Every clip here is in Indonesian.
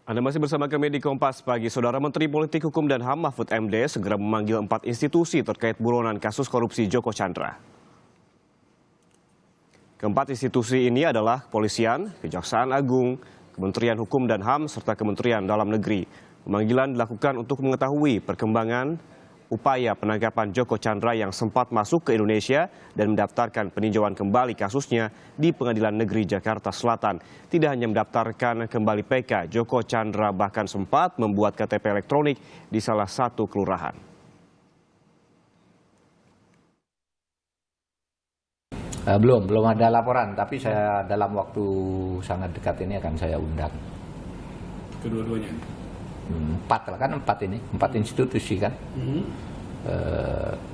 Anda masih bersama kami di Kompas Pagi. Saudara Menteri Politik Hukum dan HAM Mahfud MD segera memanggil 4 institusi terkait buronan kasus korupsi Joko Chandra. Keempat institusi ini adalah Kepolisian, Kejaksaan Agung, Kementerian Hukum dan HAM, serta Kementerian Dalam Negeri. Pemanggilan dilakukan untuk mengetahui perkembangan upaya penangkapan Joko Chandra yang sempat masuk ke Indonesia dan mendaftarkan peninjauan kembali kasusnya di Pengadilan Negeri Jakarta Selatan. Tidak hanya mendaftarkan kembali PK, Joko Chandra bahkan sempat membuat KTP elektronik di salah satu kelurahan. Belum ada laporan, tapi saya dalam waktu sangat dekat ini akan saya undang. Kedua-duanya? 4 lah kan, 4 ini, 4 institusi kan.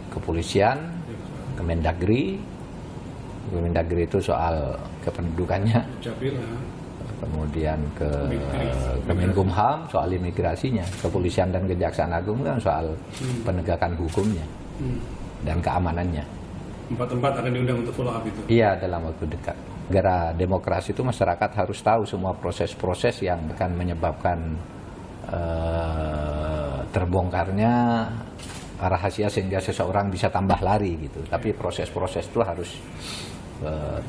Kepolisian, Kemendagri itu soal kependudukannya. Kemudian ke Kemenkumham soal imigrasinya, Kepolisian dan Kejaksaan Agung kan soal penegakan hukumnya dan keamanannya. 4 akan diundang untuk follow up itu? Iya, dalam waktu dekat. Gara demokrasi itu masyarakat harus tahu semua proses-proses yang akan menyebabkan terbongkarnya rahasia sehingga seseorang bisa tambah lari gitu. Tapi proses-proses itu harus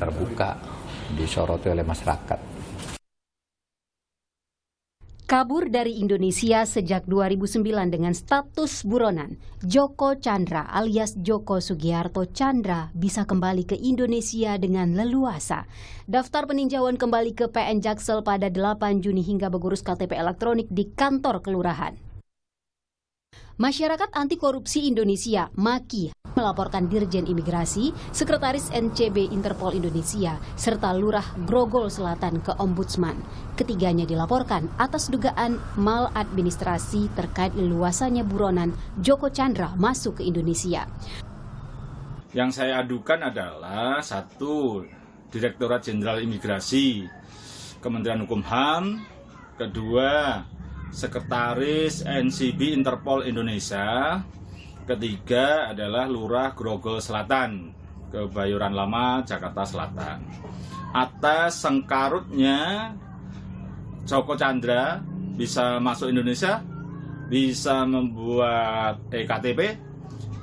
terbuka, disoroti oleh masyarakat. Kabur dari Indonesia sejak 2009 dengan status buronan, Joko Chandra alias Joko Sugiharto Chandra bisa kembali ke Indonesia dengan leluasa. Daftar peninjauan kembali ke PN Jaksel pada 8 Juni hingga mengurus KTP elektronik di kantor kelurahan. Masyarakat Anti Korupsi Indonesia, MAKI, melaporkan Dirjen Imigrasi, Sekretaris NCB Interpol Indonesia, serta Lurah Grogol Selatan ke Ombudsman. Ketiganya dilaporkan atas dugaan maladministrasi terkait leluasannya buronan Joko Chandra masuk ke Indonesia. Yang saya adukan adalah 1, Direktorat Jenderal Imigrasi, Kementerian Hukum HAM, 2, Sekretaris NCB Interpol Indonesia, 3 adalah Lurah Grogol Selatan, Kebayoran Lama, Jakarta Selatan. Atas sengkarutnya Joko Chandra bisa masuk Indonesia, bisa membuat EKTP,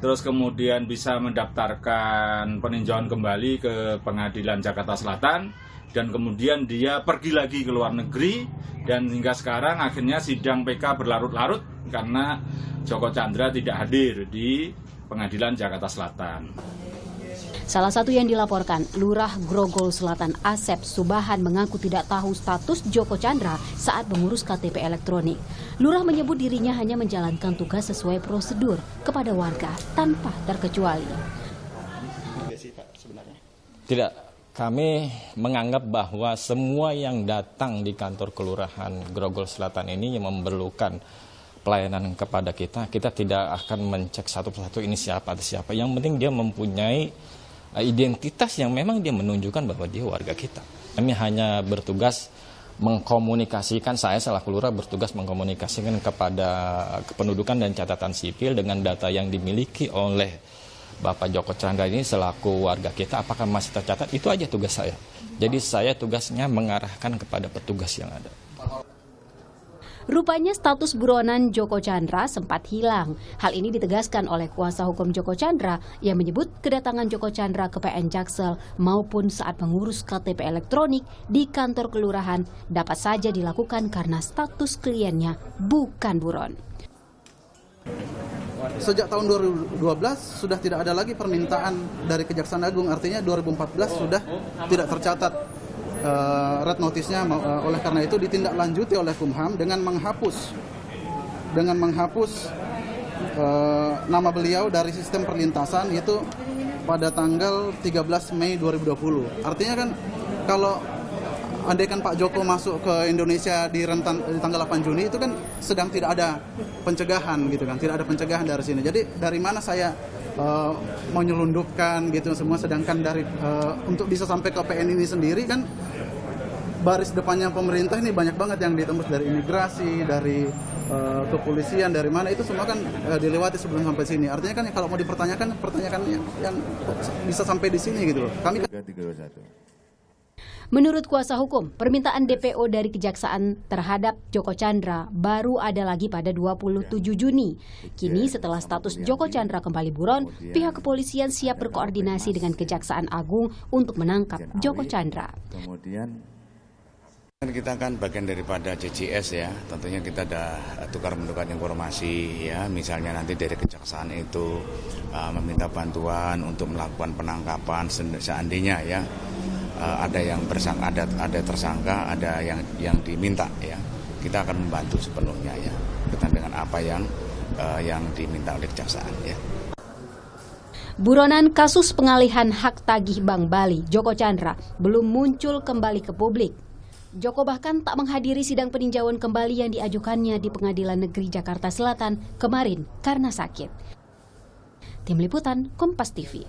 terus kemudian bisa mendaftarkan peninjauan kembali ke Pengadilan Jakarta Selatan, dan kemudian dia pergi lagi ke luar negeri, dan hingga sekarang akhirnya sidang PK berlarut-larut karena Joko Chandra tidak hadir di Pengadilan Jakarta Selatan. Salah satu yang dilaporkan, Lurah Grogol Selatan Asep Subahan mengaku tidak tahu status Joko Chandra saat mengurus KTP elektronik. Lurah menyebut dirinya hanya menjalankan tugas sesuai prosedur kepada warga tanpa terkecuali. Tidak, kami menganggap bahwa semua yang datang di kantor kelurahan Grogol Selatan ini yang memerlukan pelayanan kepada kita tidak akan mencek satu persatu ini siapa atau siapa. Yang penting dia mempunyai identitas yang memang dia menunjukkan bahwa dia warga kita. Kami hanya bertugas mengkomunikasikan, saya selaku lurah bertugas mengkomunikasikan kepada kependudukan dan catatan sipil dengan data yang dimiliki oleh Bapak Joko Chandra ini selaku warga kita, apakah masih tercatat, itu aja tugas saya. Jadi saya tugasnya mengarahkan kepada petugas yang ada. Rupanya status buronan Joko Chandra sempat hilang. Hal ini ditegaskan oleh kuasa hukum Joko Chandra yang menyebut kedatangan Joko Chandra ke PN Jaksel maupun saat mengurus KTP elektronik di kantor kelurahan dapat saja dilakukan karena status kliennya bukan buron. Sejak tahun 2012 sudah tidak ada lagi permintaan dari Kejaksaan Agung, artinya 2014 sudah tidak tercatat red notice-nya, oleh karena itu ditindaklanjuti oleh Kumham dengan menghapus nama beliau dari sistem perlintasan itu pada tanggal 13 Mei 2020. Artinya kan kalau andaikan Pak Joko masuk ke Indonesia di tanggal 8 Juni itu kan sedang tidak ada pencegahan gitu kan, tidak ada pencegahan dari sini. Jadi dari mana saya mau nyelundupkan gitu semua, sedangkan dari untuk bisa sampai ke PN ini sendiri kan baris depannya pemerintah ini banyak banget yang ditembus dari imigrasi, dari kepolisian, dari mana itu semua kan dilewati sebelum sampai sini. Artinya kan kalau mau dipertanyakan, pertanyakan yang bisa sampai di sini gitu loh. Kami Menurut kuasa hukum, permintaan DPO dari Kejaksaan terhadap Joko Chandra baru ada lagi pada 27 Juni. Kini setelah status Joko Chandra kembali buron, pihak kepolisian siap berkoordinasi dengan Kejaksaan Agung untuk menangkap Joko Chandra. Kita kan bagian daripada JCS ya, tentunya kita ada tukar-menukar informasi ya, misalnya nanti dari kejaksaan itu meminta bantuan untuk melakukan penangkapan seandainya ya ada yang bersangka, ada tersangka, ada yang diminta ya, kita akan membantu sepenuhnya ya, berkaitan dengan apa yang diminta oleh kejaksaan ya. Buronan kasus pengalihan hak tagih Bank Bali, Joko Chandra, belum muncul kembali ke publik. Joko bahkan tak menghadiri sidang peninjauan kembali yang diajukannya di Pengadilan Negeri Jakarta Selatan kemarin karena sakit. Tim Liputan, Kompas TV.